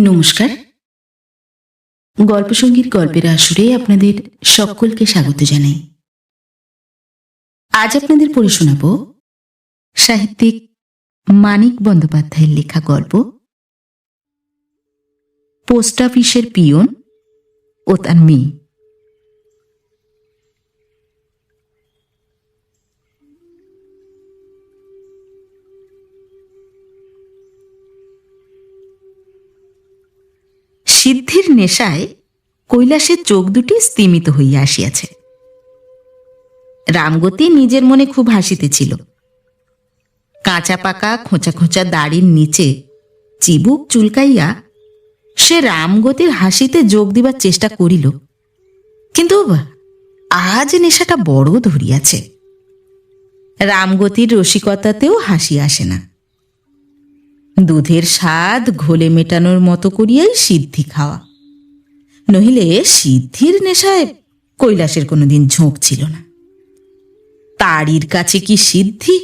নমস্কার। গল্পসঙ্গীর গল্পের আসরে আপনাদের সকলকে স্বাগত জানাই। আজ আপনাদের পড়ে শোনাব সাহিত্যিক মানিক বন্দ্যোপাধ্যায়ের লেখা গল্প পোস্ট অফিসের পিয়ন ও তার মেয়ে। সিদ্ধির নেশায় কৈলাসের চোখ দুটি স্তিমিত হইয়া আসিয়াছে। রামগতি নিজের মনে খুব হাসিতেছিল। কাঁচা পাকা খোঁচা খোঁচা দাড়ির নিচে চিবুক চুলকাইয়া সে রামগতির হাসিতে যোগ দিবার চেষ্টা করিল, কিন্তু আজ নেশাটা বড় ধরিয়াছে। রামগতির রসিকতাতেও হাসি আসে না। দুধের স্বাদ ঘোলে মেটানোর মতো করিয়াই সিদ্ধি খাওয়া, নহিলে সিদ্ধির নেশায় কৈলাসের কোনোদিন ঝোঁক ছিল না। তাড়ির কাছে কি সিদ্ধি,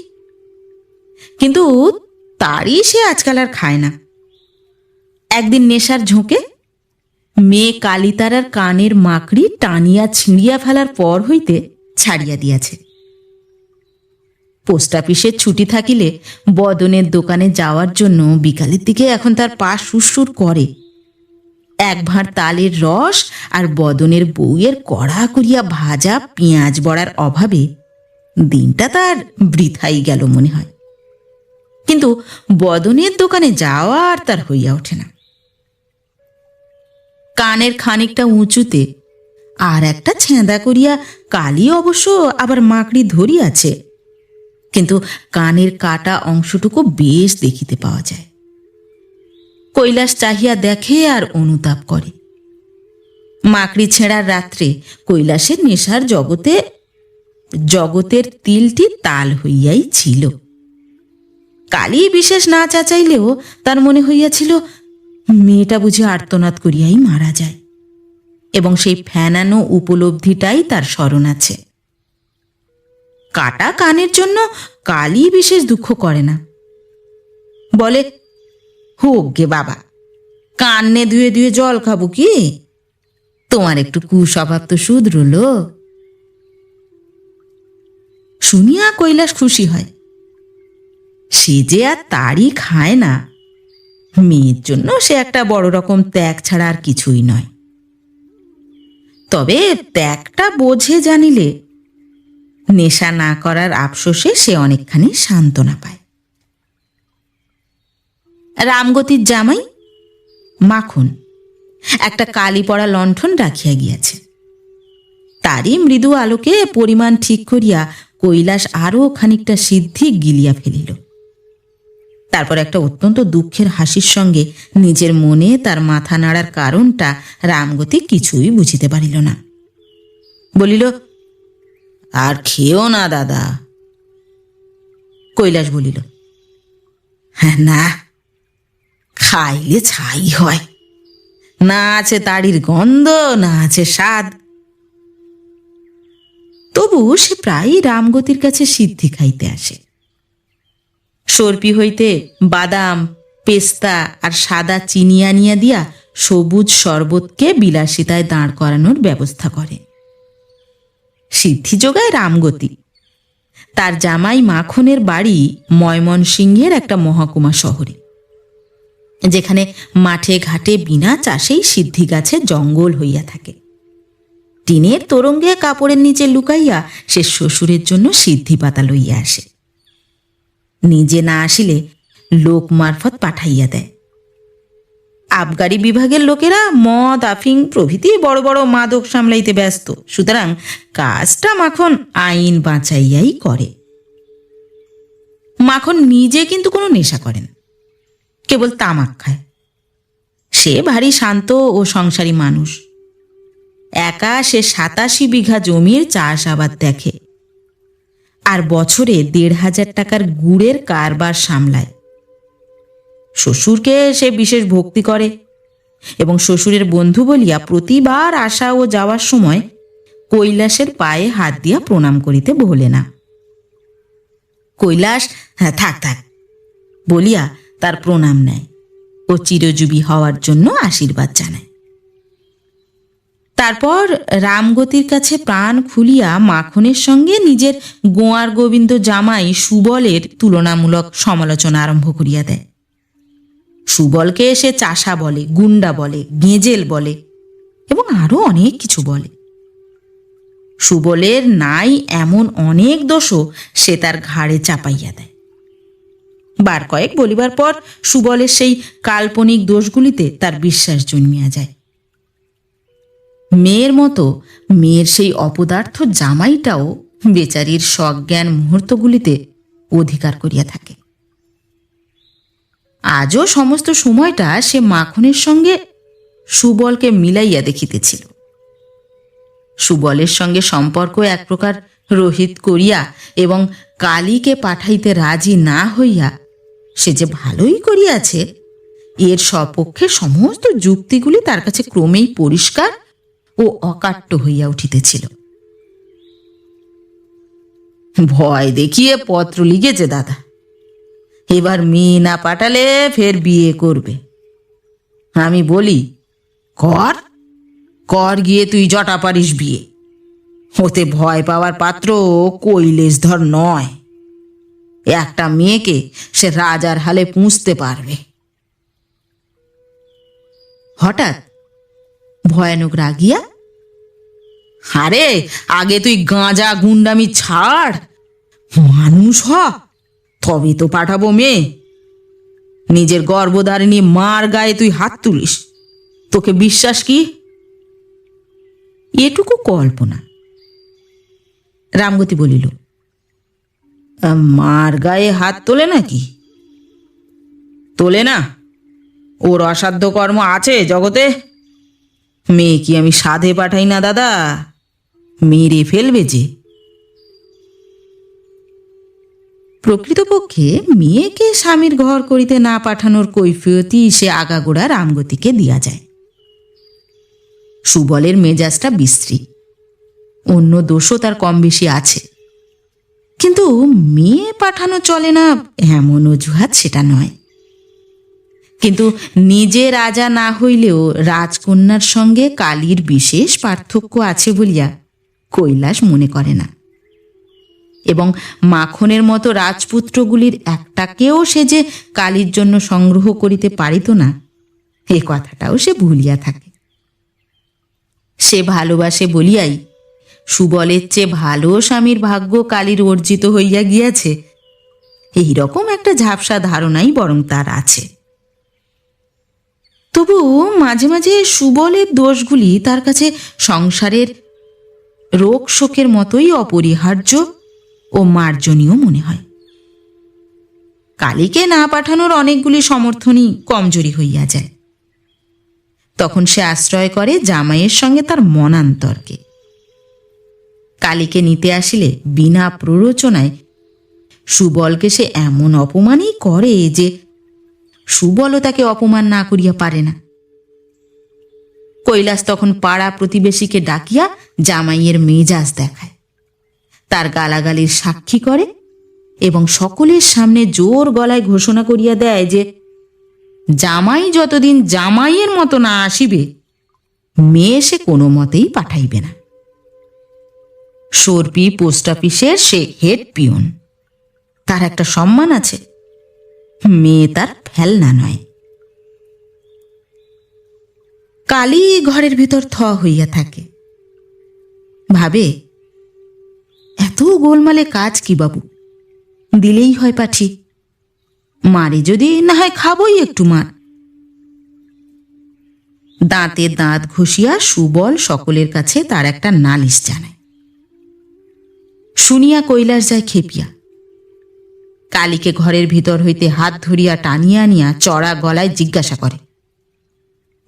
কিন্তু তাড়ি সে আজকাল আর খায় না। একদিন নেশার ঝোঁকে মেয়ে কালিতারার কানের মাকড়ি টানিয়া ছিঁড়িয়া ফেলার পর হইতে ছাড়িয়া দিয়াছে। পোস্ট অফিসের ছুটি থাকিলে বদনের দোকানে যাওয়ার জন্য বিকালের দিকে এখন তার পা সুরসুর করে। এক ভাঁড় তালের রস আর বদনের বউয়ের কড়া করিয়া ভাজা পেঁয়াজ বড়ার অভাবে দিনটা তার বৃথাই গেল মনে হয়। কিন্তু বদনের দোকানে যাওয়া আর তার হইয়া ওঠে না। কানের খানিকটা উঁচুতে আর একটা ছেঁদা করিয়া কালি অবশ্য আবার মাকড়ি ধরিয়াছে, কিন্তু কানের কাটা অংশটুকু বেশ দেখিতে পাওয়া যায়। কৈলাস চাহিয়া দেখে আর অনুতাপ করে। মাকড়ি ছেঁড়ার রাত্রে কৈলাসের নেশার জগতের তিলটি তাল হইয়াই ছিল। কালি বিশেষ না চাচাইলেও তার মনে হইয়াছিল মেয়েটা বুঝি আর্তনাদ করিয়াই মারা যায়, এবং সেই ফ্যানানো উপলব্ধিটাই তার স্মরণ আছে। কাটা কানের জন্য কালি বিশেষ দুঃখ করে না, বলে হোক গে বাবা, কান্নে ধুয়ে ধুয়ে জল খাবো কি, তোমার একটু কুস্বভাব তো শুধরল। শুনিয়া কৈলাস খুশি হয়। সে যে আর তাড়ি খায় না, মেয়ের জন্য সে একটা বড় রকম ত্যাগ ছাড়া আর কিছুই নয়। তবে ত্যাগটা বোঝে জানিলে নেশা না করার আফসোসে সে অনেকখানি সান্ত্বনা পায়। রামগতির জামাই মাখন একটা কালি পড়া লণ্ঠন রাখিয়া গিয়াছে। তারই মৃদু আলোকে পরিমাণ ঠিক করিয়া কৈলাস আরও খানিকটা সিদ্ধি গিলিয়া ফেলিল। তারপর একটা অত্যন্ত দুঃখের হাসির সঙ্গে নিজের মনে তার মাথা নাড়ার কারণটা রামগতি কিছুই বুঝিতে পারিল না। বলিল, আর খেও না দাদা। কৈলাস বলিল, হ্যাঁ না, খাইলে ছাই হয়, না আছে তাড়ির গন্ধ, না আছে স্বাদ। তবু সে প্রায়ই রামগতির কাছে সিদ্ধি খাইতে আসে। সর্পি হইতে বাদাম, পেস্তা আর সাদা চিনি আনিয়া দিয়া সবুজ শরবতকে বিলাসিতায় দাঁড় করানোর ব্যবস্থা করে। সিদ্ধি যোগায় রামগতি। তার জামাই মাখনের বাড়ি ময়মনসিংহের একটা মহকুমা শহরে, যেখানে মাঠে ঘাটে বিনা চাষেই সিদ্ধি গাছে জঙ্গল হইয়া থাকে। টিনের তোরঙ্গে কাপড়ের নিচে লুকাইয়া সে শ্বশুরের জন্য সিদ্ধি পাতা লইয়া আসে। নিজে না আসিলে লোক মারফত পাঠাইয়া দেয়। আবগারি বিভাগের লোকেরা মদ, আফিং প্রভৃতি বড় বড় মাদক সামলাইতে ব্যস্ত, সুতরাং কাজটা মাখন আইন বাঁচাইয়াই করে। মাখন নিজে কিন্তু কোনো নেশা করেন, কেবল তামাক খায়। সে ভারী শান্ত ও সংসারী মানুষ। একা সে 87 বিঘা জমির চাষ আবাদ দেখে, আর বছরে 1,500 টাকার গুড়ের কারবার সামলায়। শ্বশুরকে সে বিশেষ ভক্তি করে, এবং শ্বশুরের বন্ধু বলিয়া প্রতিবার আসা ও যাওয়ার সময় কৈলাসের পায়ে হাত দিয়া প্রণাম করিতে ভোলে না। কৈলাস থাক থাক বলিয়া তার প্রণাম নেয়। ও চিরজীবী হওয়ার জন্য আশীর্বাদ জানায়। তারপর রামগতির কাছে প্রাণ খুলিয়া মাখনের সঙ্গে নিজের গোয়ার গোবিন্দ জামাই সুবলের তুলনামূলক সমালোচনা আরম্ভ করিয়া দেয়। সুবলকে সে চাষা বলে, গুন্ডা বলে, গেঁজেল বলে এবং আরো অনেক কিছু বলে। সুবলের নাই এমন অনেক দোষও সে তার ঘাড়ে চাপাইয়া দেয়। বার কয়েক বলিবার পর সুবলের সেই কাল্পনিক দোষগুলিতে তার বিশ্বাস জন্মিয়া যায়। মেয়ের মতো মেয়ের সেই অপদার্থ জামাইটাও বেচারির সজ্ঞান মুহূর্তগুলিতে অধিকার করিয়া থাকে। আজও সমস্ত সময়টা সে মাখনের সঙ্গে সুবলকে মিলাইয়া দেখিতেছিল। সুবলের সঙ্গে সম্পর্ক এক প্রকার রহিত করিয়া এবং কালীকে পাঠাইতে রাজি না হইয়া সে যে ভালোই করিয়াছে, এর সপক্ষে সমস্ত যুক্তিগুলি তার কাছে ক্রমেই পরিষ্কার ও অকাট্য হইয়া উঠিতেছিল। ভয় দেখিয়ে পত্র লিখেছে দাদা, এবার মেয়ে না পাঠালে ফের বিয়ে করবে। আমি বলি, কর কর গিয়ে তুই জটা পারিস বিয়ে। ওতে ভয় পাওয়ার পাত্র কৈলেশধর নয়। একটা মেয়েকে সে রাজার হালে পুঁছতে পারবে। হঠাৎ ভয়ানক রাগিয়া, আরে আগে তুই গাঁজা গুন্ডামি ছাড়, মানুষ হ, তবে তো পাঠাবো মেয়ে। নিজের গর্ভধারিণী মার গায়ে তুই হাত তুলিস, তোকে বিশ্বাস কি? এটুকু কল্পনা। রামগতি বলিল, মার গায়ে হাত তোলে নাকি? তোলে না? ওর অসাধ্য কর্ম আছে জগতে। মেয়ে কি আমি সাধে পাঠাই না দাদা, মেরে ফেলবে যে। প্রকৃতপক্ষে মেয়েকে স্বামীর ঘর করিতে না পাঠানোর কৈফিয়তি সে আগাগোড়া রামগতিকে দিয়া যায়। সুবলের মেজাজটা বিশ্রী, অন্য দোষও তার কম বেশি আছে, কিন্তু মেয়ে পাঠানো চলে না এমন অজুহাত সেটা নয়। কিন্তু নিজে রাজা না হইলেও রাজকন্যার সঙ্গে কালীর বিশেষ পার্থক্য আছে বলিয়া কৈলাস মনে করে না, এবং মাখনের মতো রাজপুত্রগুলির একটাকেও সে যে কালীর জন্য সংগ্রহ করিতে পারিত না, এ কথাটাও সে ভুলিয়া থাকে। সে ভালোবাসে বলিয়াই সুবলের চেয়ে ভালো স্বামীর ভাগ্য কালীর অর্জিত হইয়া গিয়াছে, এইরকম একটা ঝাপসা ধারণাই বরং তার আছে। তবু মাঝে মাঝে সুবলের দোষগুলি তার কাছে সংসারের রোগ শোকের মতোই অপরিহার্য ও মার্জনীয় মনে হয়। কালীকে না পাঠানোর অনেকগুলি সমর্থনই কমজোরি হইয়া যায়। তখন সে আশ্রয় করে জামাইয়ের সঙ্গে তার মনান্তরকে। কালীকে নিতে আসিলে বিনা প্ররোচনায় সুবলকে সে এমন অপমানই করে যে সুবলও তাকে অপমান না করিয়া পারে না। কৈলাস তখন পাড়া প্রতিবেশীকে ডাকিয়া জামাইয়ের মেজাজ দেখায়, তার গালাগালির সাক্ষী করে এবং সকলের সামনে জোর গলায় ঘোষণা করিয়া দেয় যে জামাই যতদিন জামাইয়ের মতো না আসিবে, মেয়ে সে কোনো মতেই পাঠাইবে না। সর্পি পোস্ট অফিসের সে হেড পিয়ন, তার একটা সম্মান আছে, মেয়ে তার ফেলনা নয়। কালী ঘরের ভিতর থ হইয়া থাকে, ভাবে এত গোলমালে কাজ কি বাবু, দিলেই হয় পাঠি, মারে যদি না হয় খাবই একটু মার। দাঁতে দাঁত ঘষিয়া সুবল সকলের কাছে তার একটা নালিশ জানায়। শুনিয়া কৈলাস যায় খেপিয়া, কালীকে ঘরের ভিতর হইতে হাত ধরিয়া টানিয়া আনিয়া চড়া গলায় জিজ্ঞাসা করে,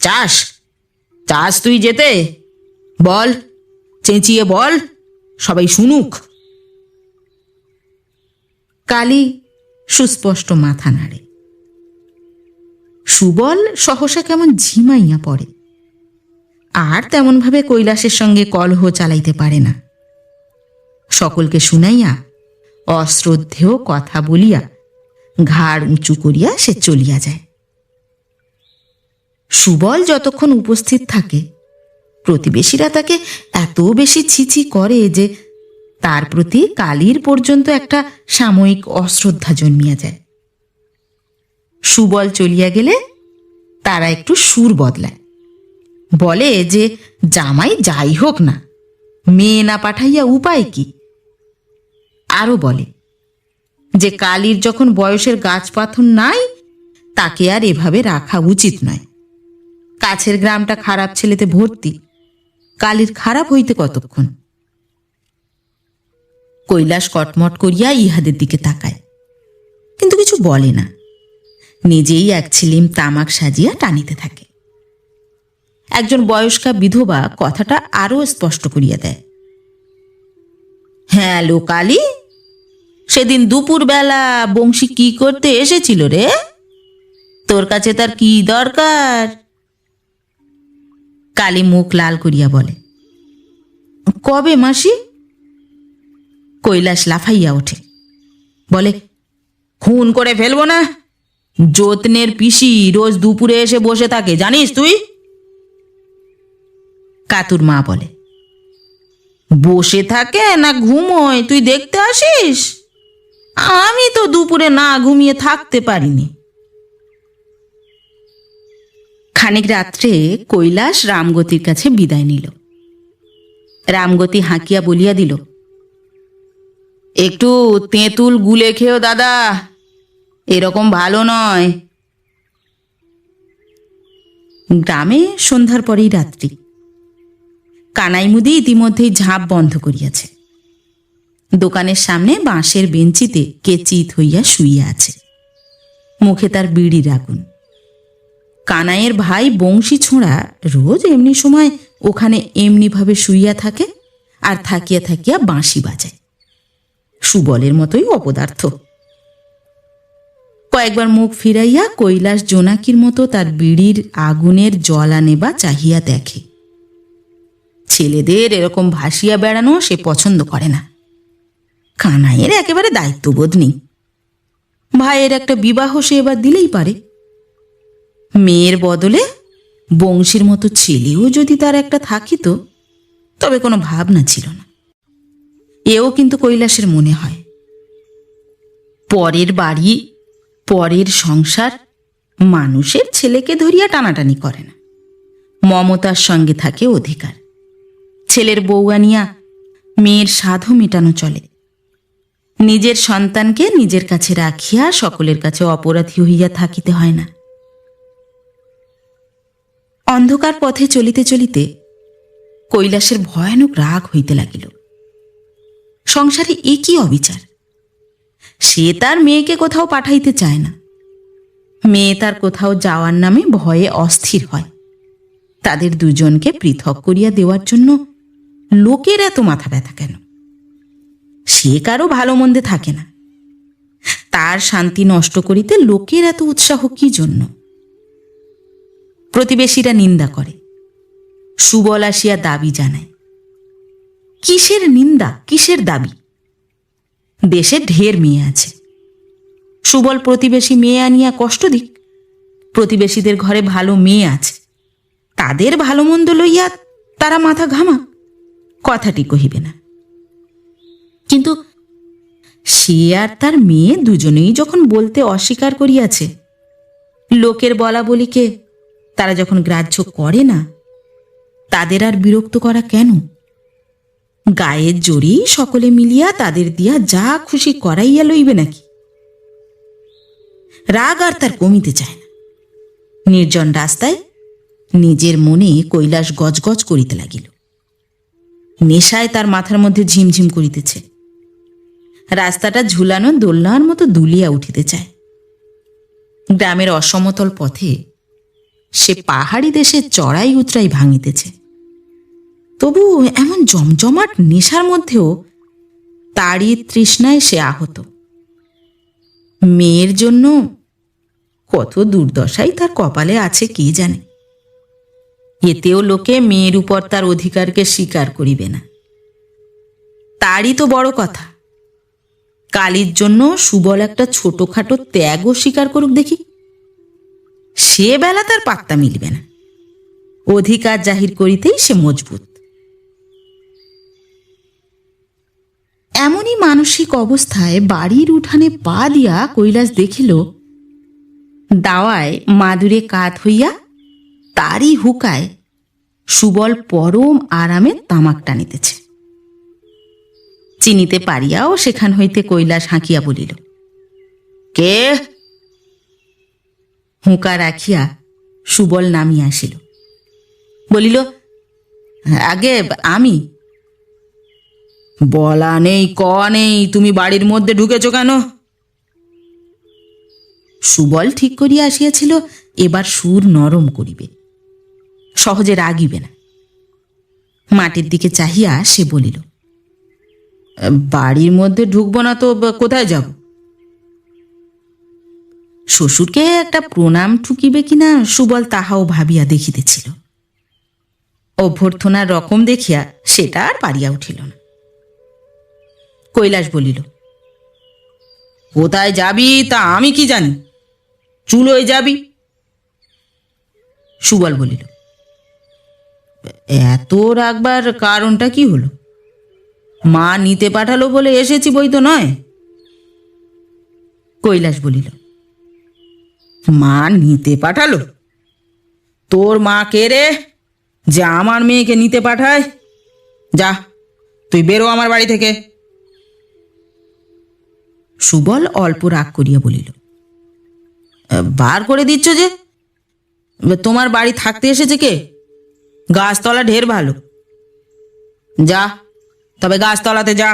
চাস চাস তুই যেতে? বল, চেঁচিয়ে বল, সবাই শুনুক। কালী সুস্পষ্ট মাথা নাড়ে। সুবল সহসা কেমন ঝিমাইয়া পড়ে, আর তেমনভাবে কৈলাসের সঙ্গে কলহ চালাইতে পারে না। সকলকে শুনাইয়া অশ্রদ্ধেয় কথা বলিয়া ঘাড় উঁচু করিয়া সে চলিয়া যায়। সুবল যতক্ষণ উপস্থিত থাকে প্রতিবেশীরা তাকে এত বেশি ছিছি করে যে তার প্রতি কালীর পর্যন্ত একটা সাময়িক অশ্রদ্ধা জন্মিয়া যায়। সুবল চলিয়া গেলে তারা একটু সুর বদলায়, বলে যে জামাই যাই হোক না, মেয়ে না পাঠাইয়া উপায় কি। আরো বলে যে কালীর যখন বয়সের গাছ পাথর নাই, তাকে আর এভাবে রাখা উচিত নয়। কাছের গ্রামটা খারাপ ছেলেতে ভর্তি, কালীর খারাপ হইতে কতক্ষণ। কৈলাস কটমট করিয়া ইহাদের দিকে তাকায়, কিন্তু কিছু বলে না, নিজেই এক ছিলিম তামাক সাজিয়া টানিতে থাকে। একজন বয়স্কা বিধবা কথাটা আরো স্পষ্ট করিয়া দেয়। হ্যাঁ লো কালী, সেদিন দুপুর বেলা বংশী কি করতে এসেছিল রে? তোর কাছে তার কি দরকার? কালী মুখ লাল করিয়া বলে, কবে মাসি? কৈলাস লাফাইয়া ওঠে, বলে, খুন করে ফেলবো না? যত্নের পিসি রোজ দুপুরে এসে বসে থাকে, জানিস তুই? কাতুর মা বলে, বসে থাকে না ঘুমোয় তুই দেখতে আসিস? আমি তো দুপুরে না ঘুমিয়ে থাকতে পারিনি। খানিক রাত্রে কৈলাস রামগতির কাছে বিদায় নিল। রামগতি হাঁকিয়া বলিয়া দিল, একটু তেঁতুল গুলে খেও দাদা, এরকম ভালো নয়। গ্রামে সন্ধ্যার পরেই রাত্রি। কানাইমুদি ইতিমধ্যেই ঝাঁপ বন্ধ করিয়াছে। দোকানের সামনে বাঁশের বেঞ্চিতে কে চিত হইয়া শুইয়া আছে, মুখে তার বিড়ির আগুন। কানাইয়ের ভাই বংশী ছোঁড়া রোজ এমনি সময় ওখানে এমনিভাবে শুইয়া থাকে আর থাকিয়া থাকিয়া বাঁশি বাজায়। সুবলের মতোই অপদার্থ। কয়েকবার মুখ ফিরাইয়া কৈলাস জোনাকির মতো তার বিড়ির আগুনের জ্বলা নেবা চাহিয়া দেখে। ছেলেদের এরকম ভাসিয়া বেড়ানো সে পছন্দ করে না। কানাইয়ের একেবারে দায়িত্ববোধ নেই। ভাইয়ের একটা বিবাহ সে এবার দিলেই পারে। মেয়ের বদলে বংশীর মতো ছেলেও যদি তার একটা থাকিত, তবে কোনো ভাবনা ছিল না। এও কিন্তু কৈলাসের মনে হয়। পরের বাড়ি, পরের সংসার মানুষের ছেলেকে ধরিয়া টানাটানি করে না, মমতার সঙ্গে থাকে অধিকার। ছেলের বউ আনিয়া মেয়ের সাধও মেটানো চলে। নিজের সন্তানকে নিজের কাছে রাখিয়া সকলের কাছে অপরাধী হইয়া থাকিতে হয় না। অন্ধকার পথে চলিতে চলিতে কৈলাসের ভয়ানক রাগ হইতে লাগিল। সংসারে এ কি অবিচার! সে তার মেয়েকে কোথাও পাঠাইতে চায় না। মেয়ে তার কোথাও যাওয়ার নামে ভয়ে অস্থির হয়। তাদের দুজনকে পৃথক করিয়া দেওয়ার জন্য লোকের এত মাথা ব্যথা কেন? সে কারো ভালো মন্দে থাকে না, তার শান্তি নষ্ট করিতে লোকের এত উৎসাহ কি জন্য? প্রতিবেশীরা নিন্দা করে, সুবল আসিয়া দাবি জানায়। কিসের নিন্দা, কিসের দাবি? দেশে ঢের মেয়ে আছে। সুবল প্রতিবেশী মেয়ে আনিয়া কষ্ট দিক। প্রতিবেশীদের ঘরে ভালো মেয়ে আছে, তাদের ভালো মন্দ লইয়া তারা মাথা ঘামা, কথাটি কহিবে না। কিন্তু সে আর তার মেয়ে দুজনেই যখন বলতে অস্বীকার করিয়াছে, লোকের বলা বলিকে তারা যখন গ্রাহ্য করে না, তাদের আর বিরক্ত করা কেন? গায়ের জোরেই সকলে মিলিয়া তাদের দিয়া যা খুশি করাইয়া লইবে নাকি? রাগ আর তার কমিতে চায় না। নির্জন রাস্তায় নিজের মনে কৈলাস গজগজ করিতে লাগিল। নেশায় তার মাথার মধ্যে ঝিমঝিম করিতেছে। রাস্তাটা ঝুলানো দোলনার মতো দুলিয়া উঠিতে চায়। গ্রামের অসমতল পথে সে পাহাড়ি দেশে চড়াই উতরাই ভাঙিতেছে। তবু এমন জমজমাট নেশার মধ্যেও তারই তৃষ্ণায় সে আহত। মেয়ের জন্য কত দুর্দশাই তার কপালে আছে কে জানে। এতেও লোকে মেয়ের উপর তার অধিকারকে স্বীকার করিবে না। তারই তো বড় কথা। কালীর জন্য সুবল একটা ছোটখাটো ত্যাগও স্বীকার করুক দেখি। সে বেলা তার পাত্তা মিলবে না। অধিকার জাহির করিতেই সে মজবুত। এমনই মানসিক অবস্থায় বাড়ির উঠানে পা দিয়া কৈলাস দেখিল দাওয়ায় মাদুরে কাত হইয়া তারই হুকায় সুবল পরম আরামে তামাক টানিতেছে। চিনিতে পারিয়াও সেখান হইতে কৈলাস হাঁকিয়া বলিল, কে? হুঁকা রাখিয়া সুবল নামিয়া আসিল। বলিল, আগে আমি। বলা নেই ক নেই, তুমি বাড়ির মধ্যে ঢুকেছ কেন? সুবল ঠিক করিয়া আসিয়াছিল এবার সুর নরম করিবে, সহজে রাগিবে না। মাটির দিকে চাহিয়া সে বলিল, বাড়ির মধ্যে ঢুকবো না তো কোথায় যাব? শ্বশুরকে একটা প্রণাম ঠুকিবে কিনা সুবল তাহাও ভাবিয়া দেখিতেছিল। অভ্যর্থনার রকম দেখিয়া সেটা আর পারিয়া উঠিল না। কৈলাস বলিল, কোথায় যাবি তা আমি কি জানি, চুলোয় যাবি। সুবল বলিল, এত রাখবার কারণটা কি হলো? মা নিতে পাঠালো বলে এসেছি বই তো নয়। কৈলাস বলিল, মা নিতে পাঠালো? তোর মা কে রে যে আমার মেয়েকে নিতে পাঠায়? যা, তুই বেরো আমার বাড়ি থেকে। সুবল অল্প রাগ করিয়া বলিল, বার করে দিচ্ছ যে? তোমার বাড়ি থাকতে এসেছে কে? গাছতলা ঢের ভালো। যা, তবে গাছতলাতে যা।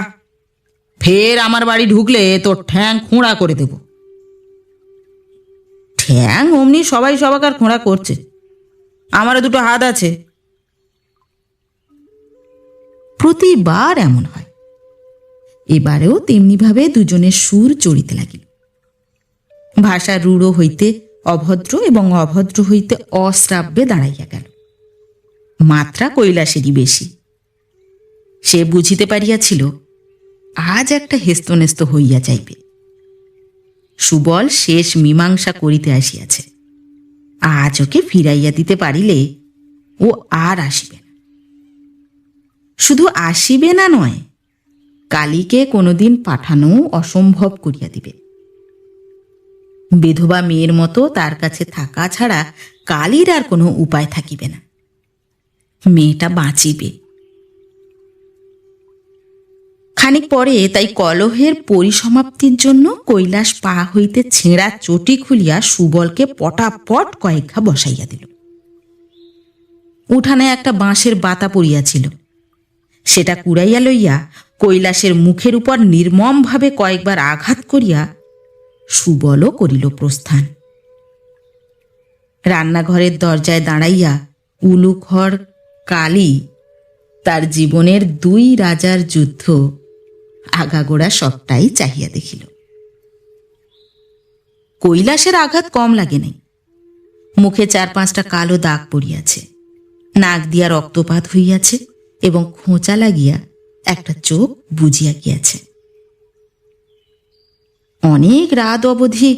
ফের আমার বাড়ি ঢুকলে তোর ঠ্যাং খোঁড়া করে দেব। ঠ্যাং অমনি সবাই সবাকার খোঁড়া করছে, আমারও দুটো হাত আছে। প্রতিবার এমন হয়, এবারেও তেমনিভাবে দুজনের সুর চড়িতে লাগিল। ভাষা রূঢ় হইতে অভদ্র এবং অভদ্র হইতে অশ্রাব্যে দাঁড়াইয়া গেল। মাত্রা কৈলাসেরই বেশি। সে বুঝিতে পারিয়াছিল আজ একটা হেস্তনেস্ত হইয়া যাইবে। সুবল শেষ মীমাংসা করিতে আসিয়াছে। আজ ওকে ফিরাইয়া দিতে পারিলে ও আর আসিবে না। শুধু আসিবে না নয়, কালীকে কোনোদিন পাঠানো অসম্ভব করিয়া দিবে। বিধবা মেয়ের মতো তার কাছে থাকা ছাড়া কালীর আর কোনো উপায় থাকিবে না। মেয়েটা বাঁচিবে। খানিক পরে তাই কলহের পরিসমাপ্তির জন্য কৈলাস পা হইতে ছেঁড়া চটি খুলিয়া সুবলকে পটাপট কয়েক ঘা বসাইয়া দিল। উঠানে একটা বাঁশের বাতা পড়িয়াছিল, সেটা কুড়াইয়া লইয়া কৈলাসের মুখের উপর নির্মমভাবে কয়েকবার আঘাত করিয়া সুবলও করিল প্রস্থান। রান্নাঘরের দরজায় দাঁড়াইয়া উলুখড় কালী তার জীবনের দুই রাজার যুদ্ধ আগাগোড়া সবটাই চাহিয়া দেখিল। কৈলাসের আঘাত কম লাগে নাই। মুখে 4-5টা কালো দাগ পড়িয়াছে, নাক দিয়া রক্তপাত হইয়াছে এবং খোঁচা লাগিয়া একটা চোখ বুজিয়া গিয়াছে। অনেক রাত অবধি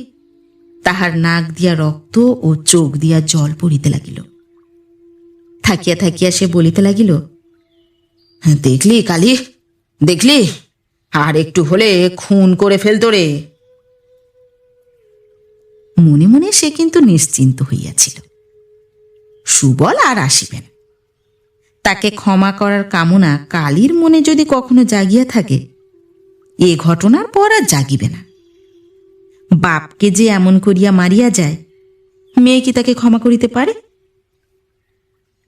তাহার নাক দিয়া রক্ত ও চোখ দিয়া জল পড়িতে লাগিল। থাকিয়া থাকিয়া সে বলিতে লাগিল, দেখলি কালী, দেখলি, আর একটু হলে খুন করে ফেলতো রে। মনে মনে সে কিন্তু নিশ্চিন্ত হইয়াছিল, সুবল আর আসিবেন। তাকে ক্ষমা করার কামনা কালীর মনে যদি কখনো জাগিয়া থাকে, এ ঘটনার পর আর জাগিবে না। বাপকে যে এমন করিয়া মারিয়া যায়, মেয়ে কি তাকে ক্ষমা করিতে পারে?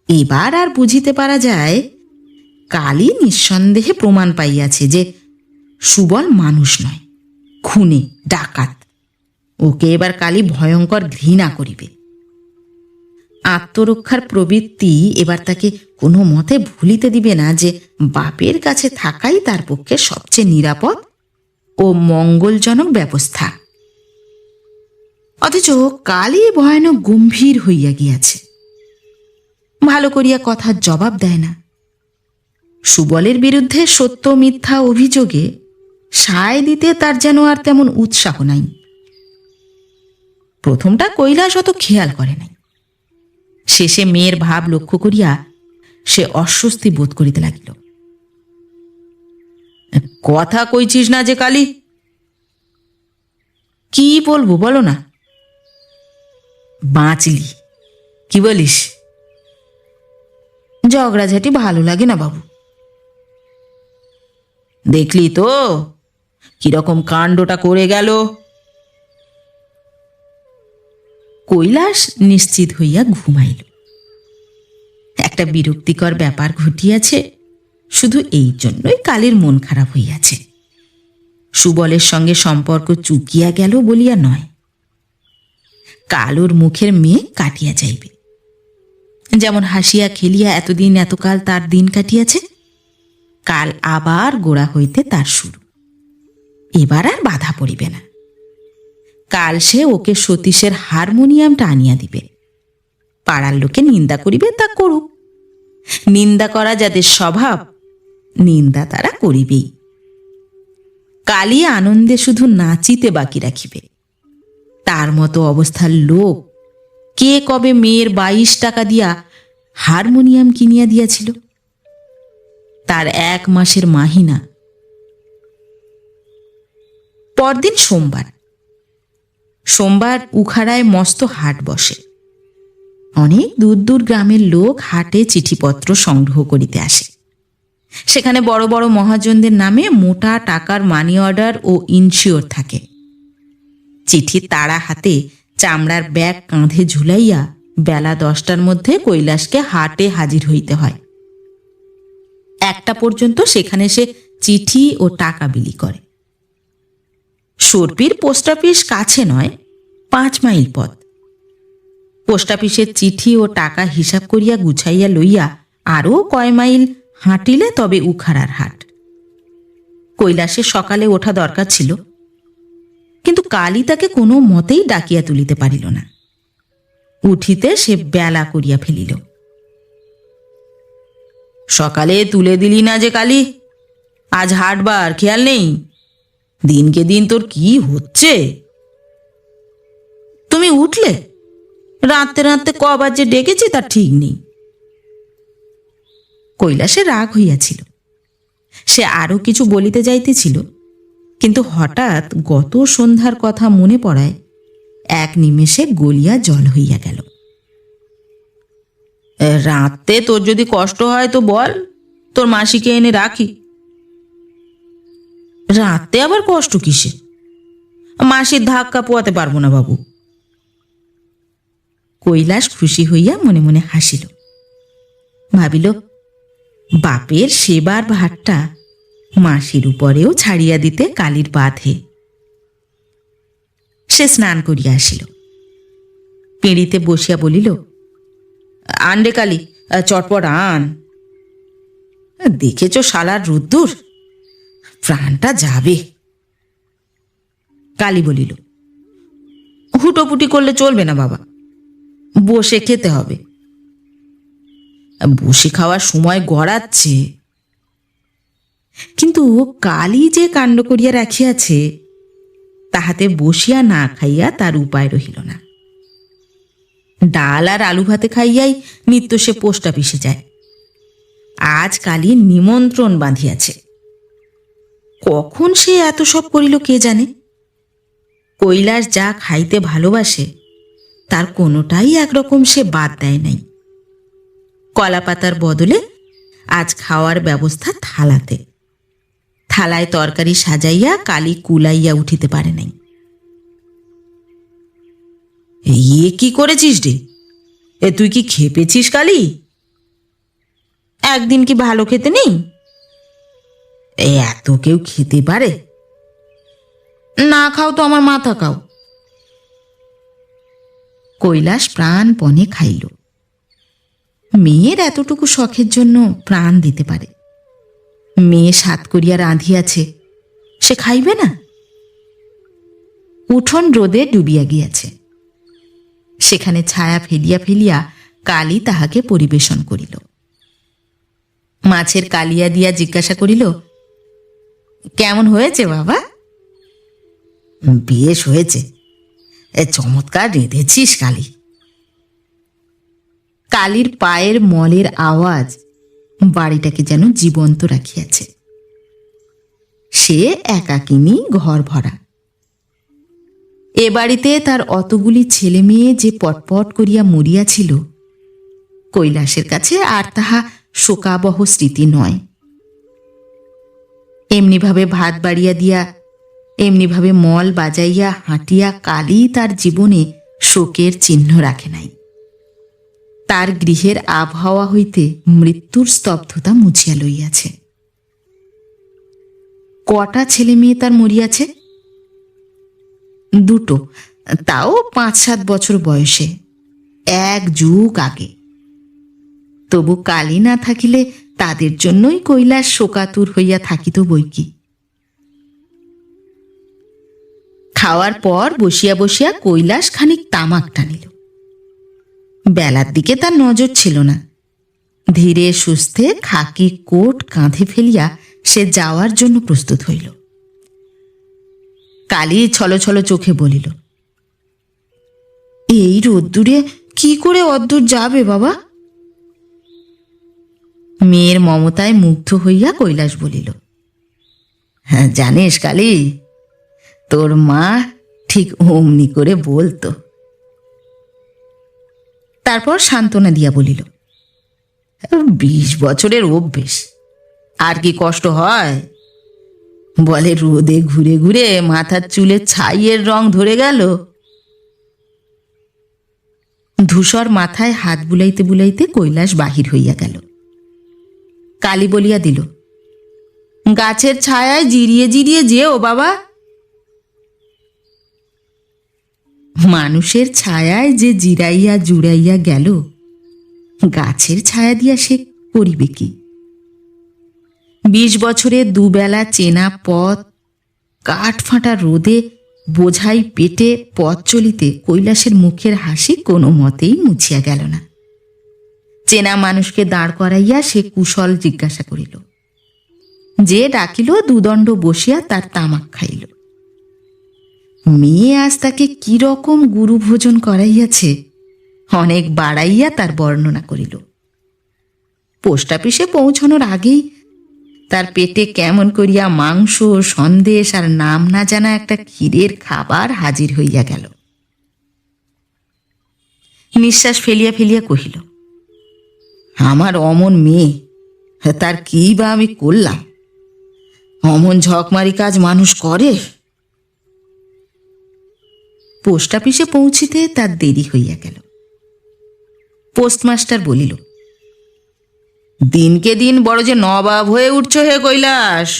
এবার আর বুঝিতে পারা যায়, কালী নিঃসন্দেহে প্রমাণ পাইয়াছে যে সুবল মানুষ নয়, খুনে ডাকাত। ওকে এবার কালী ভয়ঙ্কর ঘৃণা করিবে। আত্মরক্ষার প্রবৃত্তি এবার তাকে কোনো মতে ভুলিতে দিবে না যে বাপের কাছে থাকাই তার পক্ষে সবচেয়ে নিরাপদ ও মঙ্গলজনক ব্যবস্থা। অথচ কালী ভয়ানক গম্ভীর হইয়া গিয়াছে, ভালো করিয়া কথার জবাব দেয় না। সুবলের বিরুদ্ধে সত্য মিথ্যা অভিযোগে সায় দিতে তার যেন আর তেমন উৎসাহ নাই। প্রথমটা কৈলাস অত খেয়াল করে নাই। শেষে মেয়ের ভাব লক্ষ্য করিয়া সে অস্বস্তি বোধ করিতে লাগিল। কথা কইছিস না যে কালী? কি বলবো বলো না। বাঁচলি, কি বলিস? ঝগড়াঝাটি ভালো লাগে না বাবু। দেখলি তো কিরকম কাণ্ডটা করে গেল। কৈলাস নিশ্চিত হইয়া ঘুমাইল। একটা বিরক্তিকর ব্যাপার ঘটিয়াছে, শুধু এই জন্যই কালীর মন খারাপ হইয়াছে। সুবলের সঙ্গে সম্পর্ক চুকিয়া গেল বলিয়া নয়, কালোর মুখের মেয়ে কাটিয়া যাইবে। যেমন হাসিয়া খেলিয়া এতদিন এতকাল তার দিন কাটিয়াছে, কাল আবার গোড়া হইতে তার শুরু। এবার আর বাধা পড়িবে না। কাল সে ওকে সতীশের হারমোনিয়ামটা আনিয়া দিবে। পাড়ার লোকে নিন্দা করিবে, তা করুক। নিন্দা করা যাদের স্বভাব, নিন্দা তারা করিবেই। কালী আনন্দে শুধু নাচিতে বাকি রাখিবে। তার মতো অবস্থার লোক কে কবে মেয়ের 22 টাকা দিয়া হারমোনিয়াম কিনিয়া দিয়াছিল? তার 1 মাসের মাহিনা। পরদিন সোমবার। সোমবার উখাড়ায় মস্ত হাট বসে। অনেক দূর দূর গ্রামের লোক হাটে চিঠিপত্র সংগ্রহ করিতে আসে। সেখানে বড় বড় মহাজনদের নামে মোটা টাকার মানি অর্ডার ও ইনশিওর থাকে। চিঠি তাড়া হাতে চামড়ার ব্যাগ কাঁধে ঝুলাইয়া বেলা 10টার মধ্যে কৈলাসকে হাটে হাজির হইতে হয়। 1টা পর্যন্ত সেখানে সে চিঠি ও টাকা বিলি করে। সর্পির পোস্ট অফিস কাছে নয়, 5 মাইল পথ। পোস্ট অফিসের চিঠি ও টাকা হিসাব করিয়া গুছাইয়া লইয়া আরও কয় মাইল হাঁটিলে তবে উখাড়ার হাট। কৈলাসের সকালে ওঠা দরকার ছিল, কিন্তু কালী তাকে কোনো মতেই ডাকিয়া তুলিতে পারিল না। উঠিতে সে বেলা করিয়া ফেলিল। সকালে তুলে দিলি না যে কালী? আজ হাটবার খেয়াল নেই? দিনকে দিন তোর কি হচ্ছে? তুমি উঠলে রাতে রাতে কবার যে ডেকেছি তার ঠিক নেই। কৈলাসে রাগ হইয়াছিল। সে আরো কিছু বলিতে যাইতেছিল, কিন্তু হঠাৎ গত সন্ধ্যার কথা মনে পড়ায় এক নিমেষে গলিয়া জল হইয়া গেল। রাতে তোর যদি কষ্ট হয় তো বল, তোর মাসিকে এনে রাখি। রাতে আবার কষ্ট কিসে? মাসির ধাক্কা পোয়াতে পারবো না বাবু। কৈলাস খুশি হইয়া মনে মনে হাসিল। ভাবিল, বাপের সেবার ভারটা মাসির উপরেও ছাড়িয়া দিতে কালীর বাধে। সে স্নান করিয়া আসিল। পিঁড়িতে বসিয়া বলিল, আন রে কালী, চটপট আন। দেখেছ শালার রুদ্দুর, প্রাণটা যাবে। কালী বলিল, হুটোপুটি করলে চলবে না বাবা, বসে খেতে হবে। বসে খাওয়ার সময় গড়াচ্ছে, কিন্তু কালী যে কাণ্ড করিয়া রাখিয়াছে তাহাতে বসিয়া না খাইয়া তার উপায় রহিল না। ডাল আর আলু ভাতে খাইয়াই নিত্য সে পোস্ট অফিসে যায়। আজ কালী নিমন্ত্রণ বাঁধিয়াছে। কখন সে এত সব করিল কে জানে। কৈলাস যা খাইতে ভালোবাসে তার কোনোটাই একরকম সে বাদ দেয় নাই। কলাপাতার বদলে আজ খাওয়ার ব্যবস্থা থালাতে। থালায় তরকারি সাজাইয়া কালী কুলাইয়া উঠিতে পারে নাই। এ কি করেছিস রে? তুই কি খেপেছিস কালী? একদিন কি ভালো খেতে নেই? এত কেউ খেতে পারে? না খাও তো আমার মাথা খাও। কৈলাস প্রাণপণে খাইল। মেয়ের এতটুকু শখের জন্য প্রাণ দিতে পারে। মেয়ে সাত করিয়া রাঁধিয়াছে, সে খাইবে না? উঠোন রোদে ডুবিয়া গিয়াছে। সেখানে ছায়া ফেলিয়া ফেলিয়া কালী তাহাকে পরিবেশন করিল। মাছের কালিয়া দিয়া জিজ্ঞাসা করিল, কেমন হয়েছে বাবা? বেশ হয়েছে, চমৎকার রেঁধেছিস কালী। কালীর পায়ের মলের আওয়াজ বাড়িটাকে যেন জীবন্ত রাখিয়াছে। সে একাকিনী, ঘর ভরা। এ বাড়িতে তার অতগুলি ছেলে মেয়ে যে পটপট করিয়া মরিয়াছিল, কৈলাসের কাছে আর তাহা শোকাবহ স্মৃতি নয়। এমনিভাবে ভাত বাড়িয়া দিয়া, এমনিভাবে মল বাজাইয়া হাঁটিয়া কালী তার জীবনে শোকের চিহ্ন রাখে নাই। তার গৃহের আবহাওয়া হইতে মৃত্যুর স্তব্ধতা মুছিয়া লইয়াছে। কটা ছেলে মেয়ে তার মরিয়াছে? দুটো, তাও 5-7 বছর বয়সে, এক যুগ আগে। তবু কালী না থাকিলে তাদের জন্যই কৈলাস শোকাতুর হইয়া থাকিত বৈকি। খাওয়ার পর বসিয়া বসিয়া কৈলাস খানিক তামাক টানিল। বেলার দিকে তার নজর ছিল না। ধীরে সুস্থে খাকি কোট কাঁধে ফেলিয়া সে যাওয়ার জন্য প্রস্তুত হইল। কালী ছলছল চোখে বলিল, এই রোদ্দুরে কি করে অদ্দূর যাবে বাবা? মেয়ের মমতায় মুগ্ধ হইয়া কৈলাস বলিল, হ্যাঁ জানিস কালী, তোর মা ঠিক অমনি করে বলতো। তারপর সান্ত্বনা দিয়া বলিল, 20 বছরের অভ্যেস, আর কি কষ্ট হয়? বলে রোদে ঘুরে ঘুরে মাথার চুলে ছাইয়ের রং ধরে গেল। ধূসর মাথায় হাত বুলাইতে বুলাইতে কৈলাস বাহির হইয়া গেল। কালী বলিয়া দিল, গাছের ছায়ায় জিরিয়ে জিরিয়ে যেও বাবা। মানুষের ছায়ায় যে জিরাইয়া জুড়াইয়া গেল, গাছের ছায়া দিয়া সে করিবে কি? 20 বছরে দুবেলা চেনা পথ, কাঠ ফাঁটা রোদে বোঝাই পেটে পথ চলিতে কৈলাসের মুখের হাসি কোনো মতেই মুছিয়া গেল না। চেনা মানুষকে দাঁড় করাইয়া সে কুশল জিজ্ঞাসা করিল। যে ডাকিল দুদণ্ড বসিয়া তার তামাক খাইল। মেয়ে আজ তাকে কি রকম গুরু ভোজন করাইয়াছে অনেক বাড়াইয়া তার বর্ণনা করিল। পোস্ট অফিসে পৌঁছানোর আগেই তার পেটে কেমন করিয়া মাংস, সন্দেশ আর নাম না জানা একটা ক্ষীরের খাবার হাজির হইয়া গেল। নিঃশ্বাস ফেলিয়া ফেলিয়া কহিল, আমার অমন মেয়ে, তার কি বা আমি করলাম? অমন ঝকমারি কাজ মানুষ করে? পোস্ট অফিসে পৌঁছিতে তার দেরি হইয়া গেল। পোস্টমাস্টার বলিল, দিনকে দিন বড় যে নবাব হয়ে উঠছ হে কৈলাস।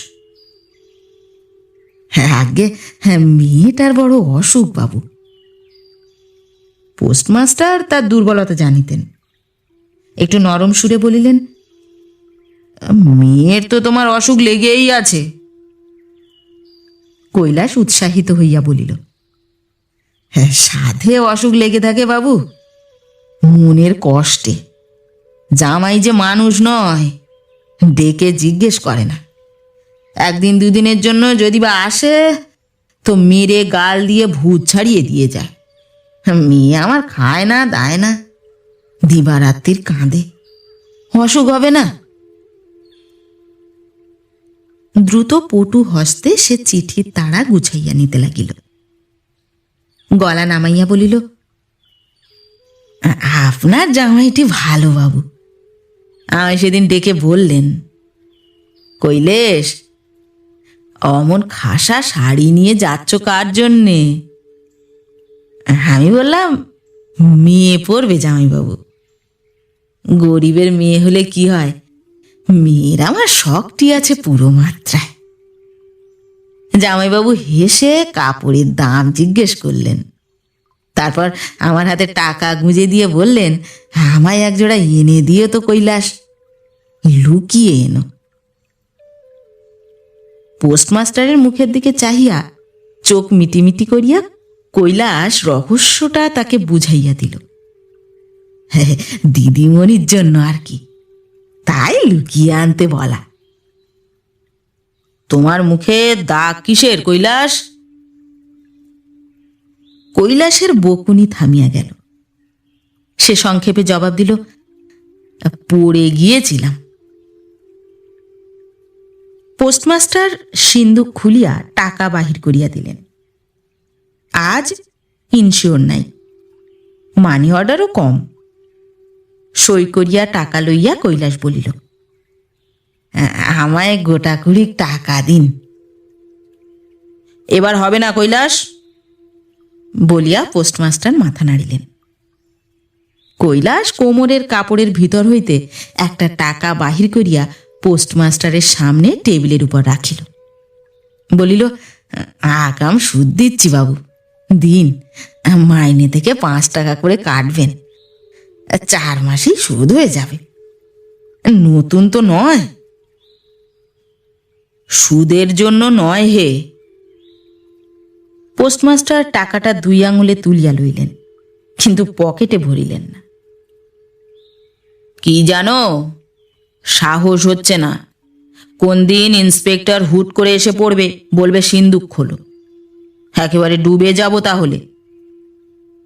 হ্যাঁ আগে, হ্যাঁ মেয়েটার বড় অসুখ বাবু। পোস্টমাস্টার তার দুর্বলতা জানিতেন। একটু নরম সুরে বলিলেন, মেয়ের তো তোমার অসুখ লেগেই আছে। কৈলাস উৎসাহিত হইয়া বলিল, হ্যাঁ সাধে অসুখ লেগে থাকে বাবু, মনের কষ্টে। জামাই যে মানুষ নয়, ডেকে জিজ্ঞেস করে না। একদিন দুদিনের জন্য যদি বা আসে তো মেরে গাল দিয়ে ভূত ছাড়িয়ে দিয়ে যায়। মেয়ে আমার খায় না দায় না, দিবারাত্রির কাঁদে। অসুখ হবে না? দ্রুত পটু হস্তে সে চিঠির তাড়া গুছাইয়া নিতে লাগিল। গলা নামাইয়া বলিল, আপনার জামাইটি ভালো বাবু। আমায় সেদিন ডেকে বললেন, কৈলেশ, অমন খাসা শাড়ি নিয়ে যাচ্ছ কার জন্যে? আমি বললাম, মেয়ে পড়বে জামাইবাবু। গরিবের মেয়ে হলে কি হয়, মেয়ের আমার শখটি আছে পুরো মাত্রায়। জামাইবাবু হেসে কাপড়ের দাম জিজ্ঞেস করলেন। তারপর আমার হাতে টাকা গুঁজে দিয়ে বললেন, আমায় একজোড়া এনে দিও তো কৈলাস, লুকিয়ে এনো। পোস্টমাস্টারের মুখের দিকে চাহিয়া চোখ মিটিমিটি করিয়া কৈলাস রহস্যটা তাকে বুঝাইয়া দিল। দিদিমণির জন্য আর কি, তাই লুকিয়ে আনতে বলা। তোমার মুখে দাগ কিসের কৈলাস? কৈলাসের বকুনি থামিয়া গেল। সে সংক্ষেপে জবাব দিল, পড়ে গিয়েছিলাম। পোস্টমাস্টার সিন্দুক খুলিয়া টাকা বাহির করিয়া দিলেন। আজ ইনশিওর নাই, মানি অর্ডারও কম। সই করিয়া টাকা লইয়া কৈলাস বলিল, আমায় গোটা 20 টাকা দিন। এবার হবে না কৈলাস, বলিয়া পোস্টমাস্টার মাথা নাড়িলেন। কৈলাস কোমরের কাপড়ের ভিতর হইতে একটা টাকা বাহির করিয়া পোস্টমাস্টারের সামনে টেবিলের উপর রাখিল। বলিল, আগাম সুদ দিচ্ছি বাবু, দিন। মাইনে থেকে 5 টাকা করে কাটবেন, 4 মাসেই সুদ হয়ে যাবে। নতুন তো নয়। সুদের জন্য নয় হে। পোস্টমাস্টার টাকাটা 2 আঙুলে তুলিয়া লইলেন, কিন্তু পকেটে ভরিলেন না। কি জানো, সাহস হচ্ছে না। কোন দিন ইন্সপেক্টর হুট করে এসে পড়বে, বলবে সিন্দুক খোলো, একেবারে ডুবে যাব। তাহলে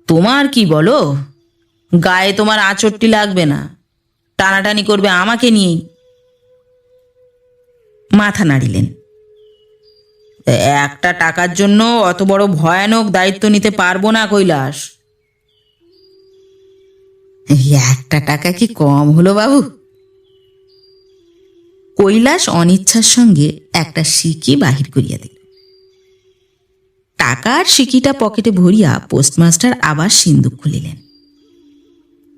তোমার কি বলো? গায়ে তোমার আঁচড়টি লাগবে না, টানাটানি করবে আমাকে নিয়েই। মাথা নাড়িলেন। একটা টাকার জন্য অত বড় ভয়ানক দায়িত্ব নিতে পারবো না কৈলাস। একটা টাকা কি কম হলো বাবু? কৈলাস অনিচ্ছার সঙ্গে একটা সিকি বাহির করিয়া দিল। টাকার সিকিটা পকেটে ভরিয়া পোস্টমাস্টার আবার সিন্দুক খুলিলেন।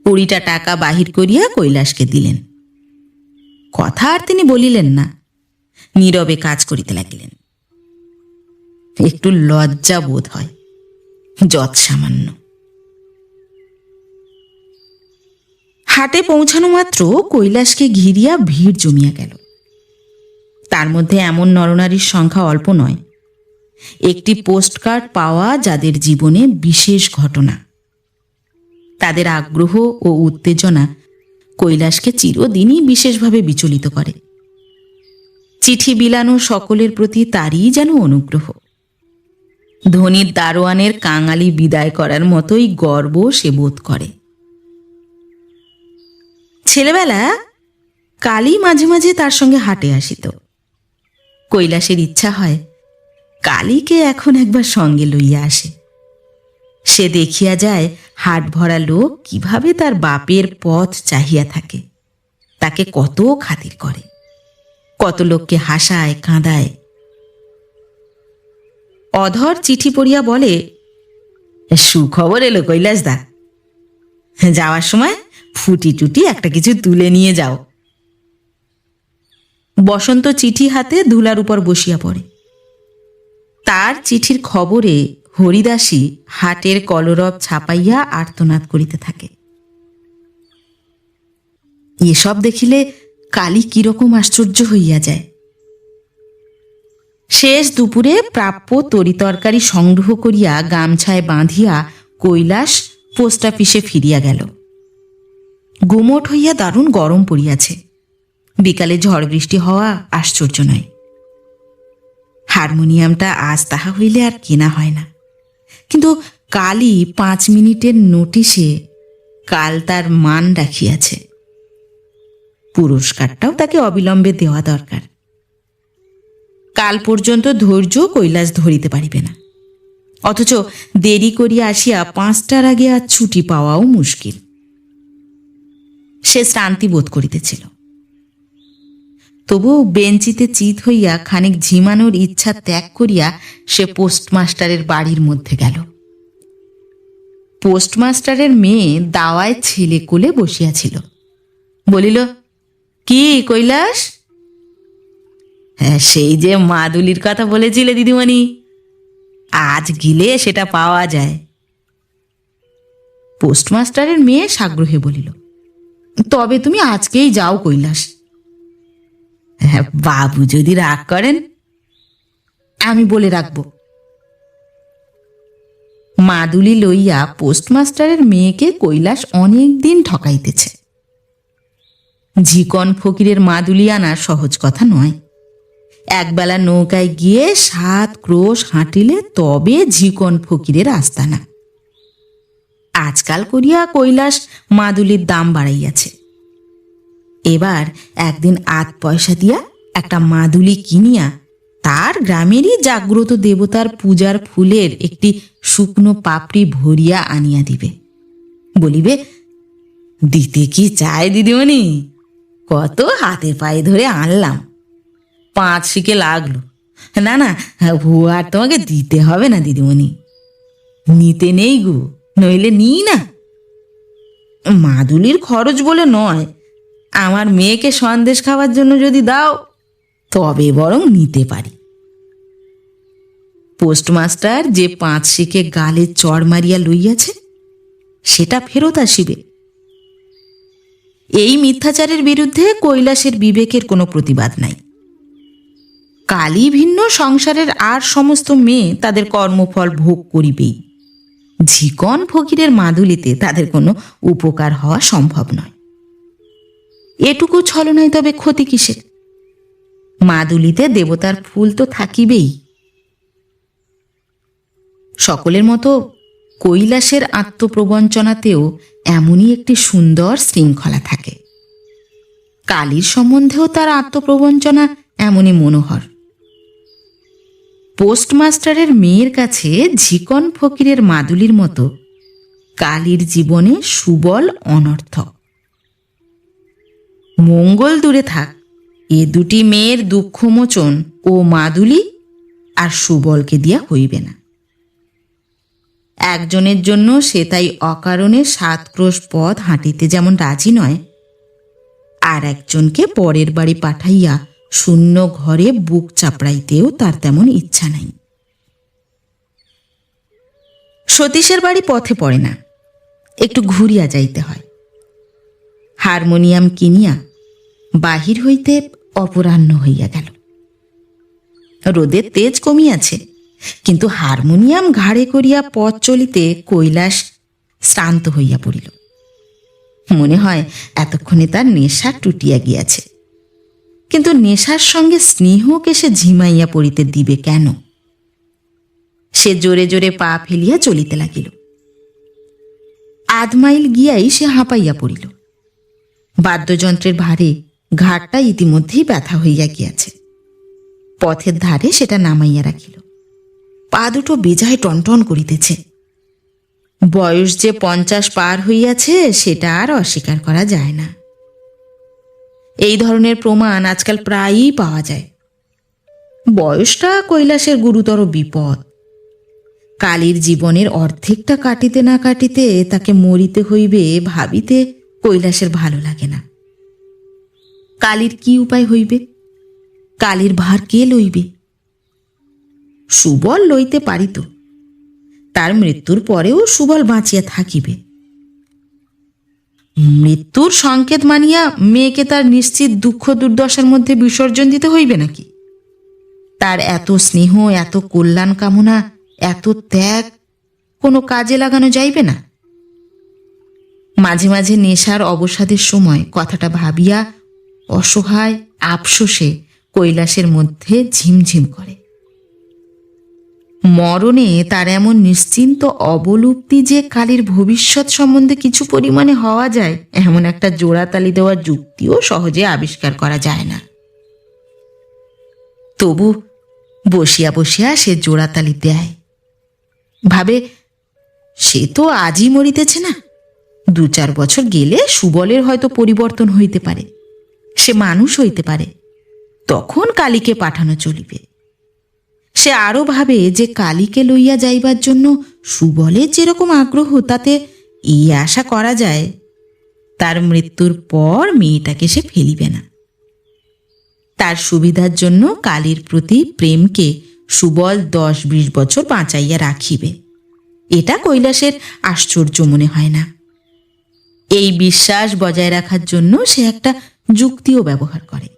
20টা টাকা বাহির করিয়া কৈলাসকে দিলেন। কথা আর তিনি বলিলেন না, নীরবে কাজ করিতে লাগিলেন। একটু লজ্জা বোধ হয়, যৎ সামান্য। হাটে পৌঁছানো মাত্র কৈলাসকে ঘিরিয়া ভিড় জমিয়া গেল। তার মধ্যে এমন নরনারীর সংখ্যা অল্প নয়। একটি পোস্টকার্ড পাওয়া যাদের জীবনে বিশেষ ঘটনা। তাদের আগ্রহ ও উত্তেজনা কৈলাসকে চিরদিনই বিশেষভাবে বিচলিত করে। চিঠি বিলানো সকলের প্রতি তারই যেন অনুগ্রহ। ধনীর দারোয়ানের কাঙালি বিদায় করার মতোই গর্ব সে বোধ করে। ছেলেবেলা কালী মাঝে মাঝে তার সঙ্গে হাটে আসিত। কৈলাসের ইচ্ছা হয় কালীকে এখন একবার সঙ্গে লইয়া আসে। সে দেখিয়া যায় হাট ভরা লোক কিভাবে তার বাপের পথ চাহিয়া থাকে, তাকে কত খাতির করে, কত লোককে হাসায় কাঁদায়। অধর চিঠি পড়িয়া বলে, সুখবর এলো কৈলাস দা, যাওয়ার সময় ফুটি টুটি একটা কিছু তুলে নিয়ে যাও। বসন্ত চিঠি হাতে ধুলার উপর বসিয়া পড়ে। তার চিঠির খবরে হরিদাসী হাটের কলরব ছাপাইয়া আর্তনাদ করিতে থাকে। এসব দেখিলে কালী কিরকম আশ্চর্য হইয়া যায়। শেষ দুপুরে প্রাপ্য তরিতরকারি সংগ্রহ করিয়া গামছায় বাঁধিয়া কৈলাস পোস্ট অফিসে ফিরিয়া গেল। গুমোট হইয়া দারুণ গরম পড়িয়াছে। বিকালে ঝড় বৃষ্টি হওয়া আশ্চর্য নয়। হারমোনিয়ামটা আজ তাহা হইলে আর কেনা হয় না, কিন্তু কালই 5 মিনিটের নোটিশে কাল তার মান রাখিয়াছে। পুরস্কারটাও তাকে অবিলম্বে দেওয়া দরকার। কাল পর্যন্ত ধৈর্য কৈলাস ধরিতে পারিবে না, অথচ দেরি করিয়া আসিয়া 5টার আগে আর ছুটি পাওয়াও মুশকিল। সে শ্রান্তি বোধ করিতেছিল, তবু বেঞ্চিতে চিত হইয়া খানিক ঝিমানোর ইচ্ছা ত্যাগ করিয়া সে পোস্টমাস্টারের বাড়ির মধ্যে গেল। পোস্টমাস্টারের মেয়ে দাওয়ায় ছেলে কোলে বসিয়াছিল। বলিল, কি কৈলাস? হ্যাঁ, সেই যে মাদুলির কথা বলেছিলে দিদিমণি, আজ গিলে সেটা পাওয়া যায়। পোস্টমাস্টারের মেয়ে সাগ্রহে বলিল, তবে তুমি আজকেই যাও কৈলাস। হ্যাঁ, বাবু যদি রাগ করেন? আমি বলে রাখব। মাদুলি লইয়া পোস্টমাস্টারের মেয়েকে কৈলাস অনেক দিন ঠকাইতেছে। ঝিকন ফকিরের মাদুলি আনা সহজ কথা নয়। একবেলা নৌকায় গিয়ে 7 ক্রোশ হাঁটিলে তবে ঝিকন ফকিরের আস্তানা। আজকাল করিয়া কৈলাস মাদুলির দাম বাড়াইয়াছে। এবার একদিন আধ পয়সা দিয়া একটা মাদুলি কিনিয়া তার গ্রামেরই জাগ্রত দেবতার পূজার ফুলের একটি শুকনো পাপড়ি ভরিয়া আনিয়া দিবে। বলিবে, দিতে কি চায় দিদিমণি, কত হাতে পায়ে ধরে আনলাম, 5 শিকে লাগলো। না না, আর তোমাকে দিতে হবে না দিদিমণি, নিতে নেই গো, নইলে নিই না। মাদুলির খরচ বলে নয়, আমার মেয়েকে সন্দেশ খাওয়ার জন্য যদি দাও তবে বরং নিতে পারি। পোস্টমাস্টার যে 5 শিকে গালে চড় মারিয়া লইয়াছে সেটা ফেরত আসিবে। এই মিথ্যাচারের বিরুদ্ধে কৈলাসের বিবেকের কোনো প্রতিবাদ নাই। কালী ভিন্ন সংসারের আর সমস্ত মেয়ে তাদের কর্মফল ভোগ করিবেই, ঝিকন ফকিরের মাদুলিতে তাদের কোনো উপকার হওয়া সম্ভব নয়। এটুকু ছলনায় তবে ক্ষতি কিসের? মাদুলিতে দেবতার ফুল তো থাকিবেই। সকলের মতো কৈলাসের আত্মপ্রবঞ্চনাতেও এমনই একটি সুন্দর শৃঙ্খলা থাকে। কালীর সম্বন্ধেও তার আত্মপ্রবঞ্চনা এমনই মনোহর। পোস্টমাস্টারের মেয়ের কাছে ঝিকন ফকিরের মাদুলির মতো কালীর জীবনে সুবল অনর্থক। মঙ্গল দূরে থাক, এ দুটি মেয়ের দুঃখমোচন ও মাদুলি আর সুবলকে দিয়া হইবে না। একজনের জন্য সে তাই অকারণে 7 ক্রোশ পথ হাঁটিতে যেমন রাজি নয়, আর একজনকে পরের বাড়ি পাঠাইয়া শূন্য ঘরে বুক চাপড়াইতেও তার তেমন ইচ্ছা নাই। সতীশের বাড়ি পথে পড়ে না, একটু ঘুরিয়া যাইতে হয়। হারমোনিয়াম কিনিয়া বাহির হইতে অপরাহ্ন হইয়া গেল। রোদের তেজ কমিয়াছে, কিন্তু হারমোনিয়াম ঘাড়ে করিয়া পথ চলিতে কৈলাস শ্রান্ত হইয়া পড়িল। মনে হয় এতক্ষণে তার নেশা টুটিয়া গিয়াছে, কিন্তু নেশার সঙ্গে স্নেহকে সে ঝিমাইয়া পড়িতে দিবে কেন? সে জোরে জোরে পা ফেলিয়া চলিতে লাগিল। 1/2 মাইল গিয়াই সে হাঁপাইয়া পড়িল। বাদ্যযন্ত্রের ভারে ঘাটটা ইতিমধ্যেই ব্যথা হইয়া গিয়াছে। পথের ধারে সেটা নামাইয়া রাখিল। পা দুটো বেজায় টনটন করিতেছে। বয়স যে 50 পার হইয়াছে সেটা আর অস্বীকার করা যায় না। এই ধরনের প্রমাণ আজকাল প্রায়ই পাওয়া যায়। বয়সটা কৈলাসের গুরুতর বিপদ। কালীর জীবনের অর্ধেকটা কাটিতে না কাটিতে তাকে মরিতে হইবে ভাবিতে কৈলাসের ভালো লাগে না। কালীর কি উপায় হইবে? কালীর ভার কে লইবে? সুবল লইতে পারিত, তার মৃত্যুর পরেও সুবল বাঁচিয়া থাকিবে। মৃত্যুর সংকেত মানিয়া মেয়েকে তার নিশ্চিত দুঃখ দুর্দশার মধ্যে বিসর্জন দিতে হইবে নাকি? তার এত স্নেহ, এত কল্যাণ কামনা, এত ত্যাগ কোনো কাজে লাগানো যাইবে না? মাঝে মাঝে নেশার অবসাদের সময় কথাটা ভাবিয়া অসহায় আফসোসে কৈলাসের মধ্যে ঝিমঝিম করে। মরণে তার এমন নিশ্চিন্ত অবলুপ্তি যে কালীর ভবিষ্যৎ সম্বন্ধে কিছু পরিমাণে হওয়া যায়, এমন একটা জোড়াতালি দেওয়ার যুক্তিও সহজে আবিষ্কার করা যায় না। তবু বসিয়া বসিয়া সে জোড়াতালি দেয়। ভাবে, সে তো আজই মরিতেছে না, 2-4 বছর গেলে সুবলের হয়তো পরিবর্তন হইতে পারে, সে মানুষ হইতে পারে, তখন কালীকে পাঠানো চলিবে। সে আরো ভাবে যে কালীকে লইয়া যাইবার জন্য সুবলের যেরকম আগ্রহ, তাতে এই আশা করা যায় তার মৃত্যুর পর মেয়েটাকে সে ফেলিবে না। তার সুবিধার জন্য কালীর প্রতি প্রেমকে সুবল 10-20 বছর বাঁচাইয়া রাখিবে, এটা কৈলাসের আশ্চর্য মনে হয় না। এই বিশ্বাস বজায় রাখার জন্য সে একটা যুক্তিও ব্যবহার করে।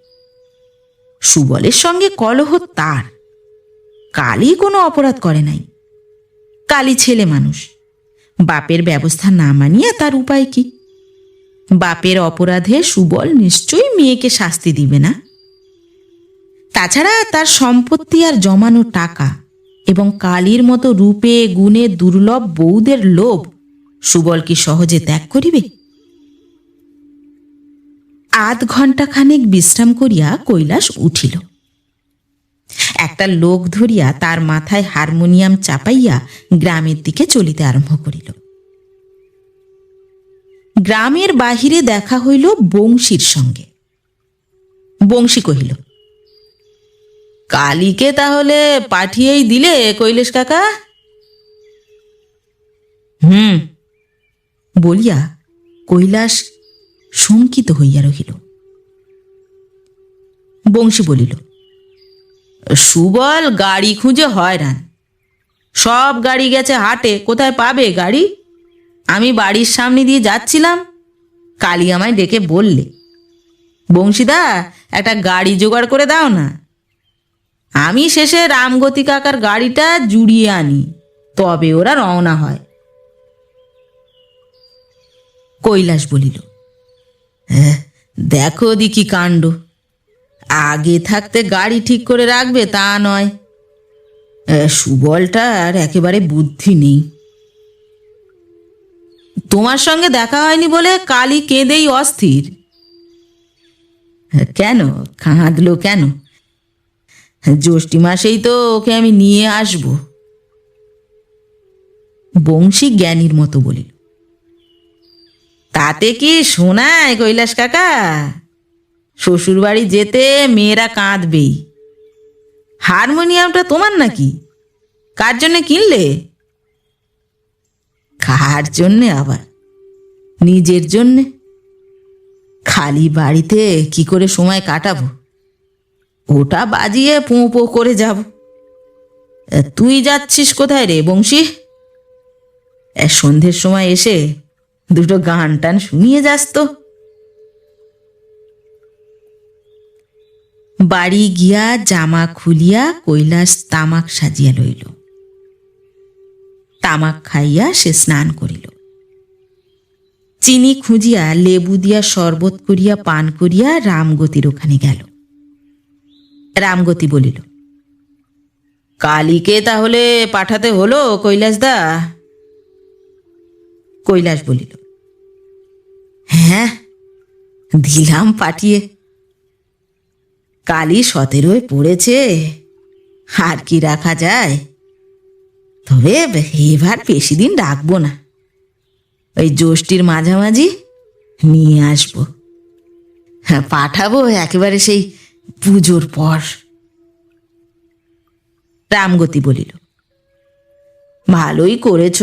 সুবলের সঙ্গে কলহ তার, কালী কোনো অপরাধ করে নাই। কালী ছেলে মানুষ, বাপের ব্যবস্থা না মানিয়া তার উপায় কি? বাপের অপরাধে সুবল নিশ্চয়ই মেয়েকে শাস্তি দিবে না। তাছাড়া তার সম্পত্তি আর জমানো টাকা এবং কালীর মতো রূপে গুণে দুর্লভ বউদের লোভ সুবল কি সহজে ত্যাগ করিবে? আধ ঘণ্টা খানেক বিশ্রাম করিয়া কৈলাস উঠিল। একটা লোক ধরিয়া তার মাথায় হারমোনিয়াম চাপাইয়া গ্রামের দিকে চলিতে আরম্ভ করিল। গ্রামের বাহিরে দেখা হইল বংশীর সঙ্গে। বংশী কহিল, কালীকে তাহলে পাঠিয়েই দিলে কৈলাস কাকা? বলিয়া কৈলাস শঙ্কিত হইয়া রহিল। বংশী বলিল, সুবল গাড়ি খুঁজে হয়রান, সব গাড়ি গেছে হাটে, কোথায় পাবে গাড়ি? আমি বাড়ির সামনে দিয়ে যাচ্ছিলাম, কালী আমায় ডেকে বললে, বংশীদা একটা গাড়ি জোগাড় করে দাও না। আমি শেষে রামগতি কাকার গাড়িটা জুড়িয়ে আনি, তবে ওরা রওনা হয়। কৈলাস বলিল, দেখো দেখি কাণ্ড, আগে থাকতে গাড়ি ঠিক করে রাখবে তা নয়। সুবলটার একেবারে বুদ্ধি নেই। তোমার সঙ্গে দেখা হয়নি বলে কালী কেঁদেই অস্থির। কেন কাঁদলো কেন? জ্যৈষ্ঠী মাসেই তো ওকে আমি নিয়ে আসব। বংশী জ্ঞানীর মতো বলিল, তাতে কি শোনায় কৈলাস কাকা? শ্বশুর বাড়ি যেতে মেয়েরা কাঁদবেই। হারমোনিয়ামটা তোমার নাকি? কার জন্যে কিনলে? কার জন্যে আবার? নিজের জন্যে। খালি বাড়িতে কি করে সময় কাটাবো? ওটা বাজিয়ে পোঁ পোঁ করে যাব। তুই যাচ্ছিস কোথায় রে বংশী? সন্ধ্যের সময় এসে দুটো গান টান শুনিয়ে যাস তো। বাড়ি গিয়া জামা খুলিয়া কৈলাস তামাক সাজিয়া লইল। তামাক খাইয়া সে স্নান করিল। চিনি খুঁজিয়া লেবু দিয়া শরবত করিয়া পান করিয়া রামগতির ওখানে গেল। রামগতি বলিল, কালীকে তাহলে পাঠাতে হলো কৈলাস দা? কৈলাস বলিল, হ্যাঁ দিলাম পাঠিয়ে। কালী 17 পড়েছে, আর কি রাখা যায়? তবে এবার বেশি দিন রাখবো না, ওই জ্যৈষ্ঠীর মাঝামাঝি নিয়ে আসবো। পাঠাবো একেবারে সেই পুজোর পর। রামগতি বলিল, ভালোই করেছ।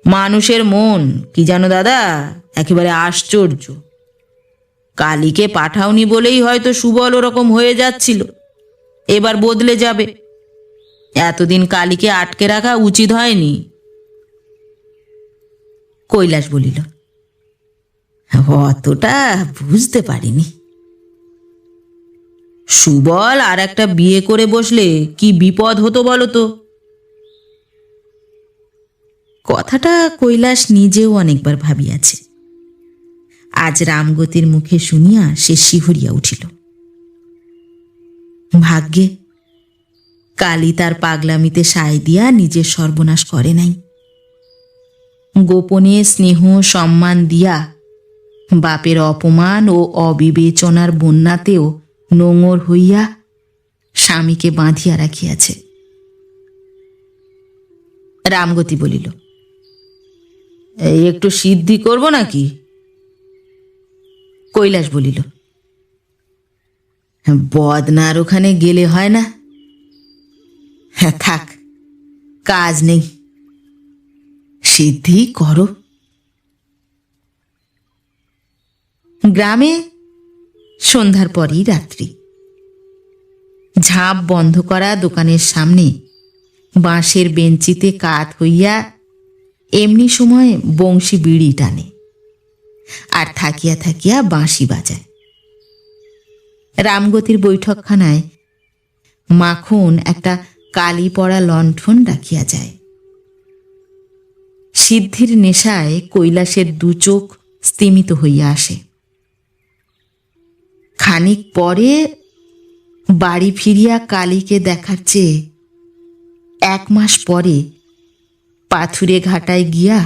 মানুষের মন কি জানো দাদা, একেবারে আশ্চর্য। কালীকে পাঠাওনি বলেই হয়তো সুবল ওরকম হয়ে যাচ্ছিল, এবার বদলে যাবে। এতদিন কালীকে আটকে রাখা উচিত হয়নি। কৈলাস বলিল, অতটা বুঝতে পারিনি। সুবল আর একটা বিয়ে করে বসলে কি বিপদ হতো বলো তো? কথাটা কৈলাস নিজেও অনেকবার ভাবিয়াছে। আজ রামগতির মুখে শুনিয়া সে শিহরিয়া উঠিল। ভাগ্যে কালী তার পাগলামিতে সায় দিয়া নিজের সর্বনাশ করে নাই। গোপনে স্নেহ সম্মান দিয়া বাপের অপমান ও অবিবেচনার বন্যাতেও নোঙর হইয়া স্বামীকে বাঁধিয়া রাখিয়াছে। রামগতি বলিল, একটু সিদ্ধি করব নাকি? কৈলাস বলিল, বদনার ওখানে গেলে হয় না? হ্যাঁ থাক, কাজ নেই, সিদ্ধি করো। গ্রামে সন্ধ্যার পরই রাত্রি। ঝাঁপ বন্ধ করা দোকানের সামনে বাঁশের বেঞ্চিতে কাত হইয়া এমনি সময় বংশী বিড়ি টানে আর থাকিয়া থাকিয়া বাঁশি বাজায়। রামগতির বৈঠকখানায় মাখন একটা কালি পড়া লণ্ঠন রাখিয়া যায়। সিদ্ধির নেশায় কৈলাসের দু চোখ স্তিমিত হইয়া আসে। খানিক পরে বাড়ি ফিরিয়া কালীকে দেখার চেয়ে 1 মাস পরে পাথুরে ঘাটায় গিয়া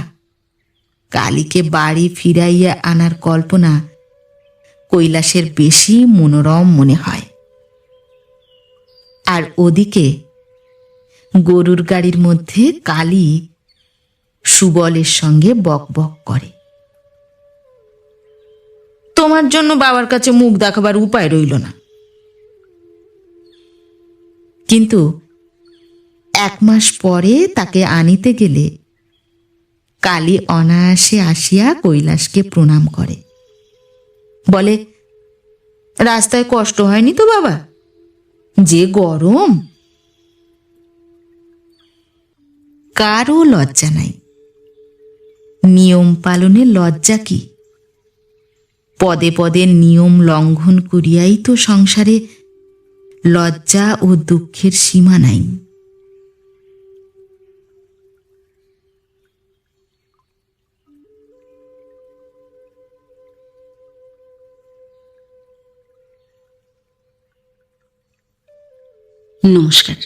কালীকে বাড়ি ফিরাইয়া আনার কল্পনা কৈলাসের বেশি মনোরম মনে হয়। আর ওদিকে গরুর গাড়ির মধ্যে কালী সুবলের সঙ্গে বকবক করে। তোমার জন্য বাবার কাছে মুখ দেখাবার উপায় রইল না। কিন্তু 1 মাস পরে তাকে আনিতে গেলে কালী অনায়াসে আসিয়া কৈলাসকে প্রণাম করে, বলে, রাস্তায় কষ্ট হয়নি তো বাবা? যে গরম। কারও লজ্জা নাই। নিয়ম পালনে লজ্জা কি? পদে পদে নিয়ম লঙ্ঘন করিয়াই তো সংসারে লজ্জা ও দুঃখের সীমা নাই। নমস্কার।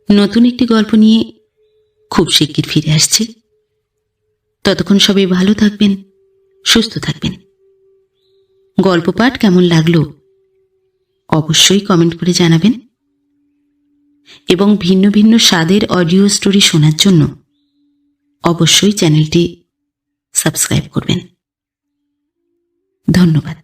নতুন একটি গল্প নিয়ে খুব শিগগির ফিরে আসছি। ততক্ষণ সবাই ভালো থাকবেন, সুস্থ থাকবেন। গল্প পাঠ কেমন লাগলো অবশ্যই কমেন্ট করে জানাবেন, এবং ভিন্ন ভিন্ন স্বাদের অডিও স্টোরি শোনার জন্য অবশ্যই চ্যানেলটি সাবস্ক্রাইব করবেন। ধন্যবাদ।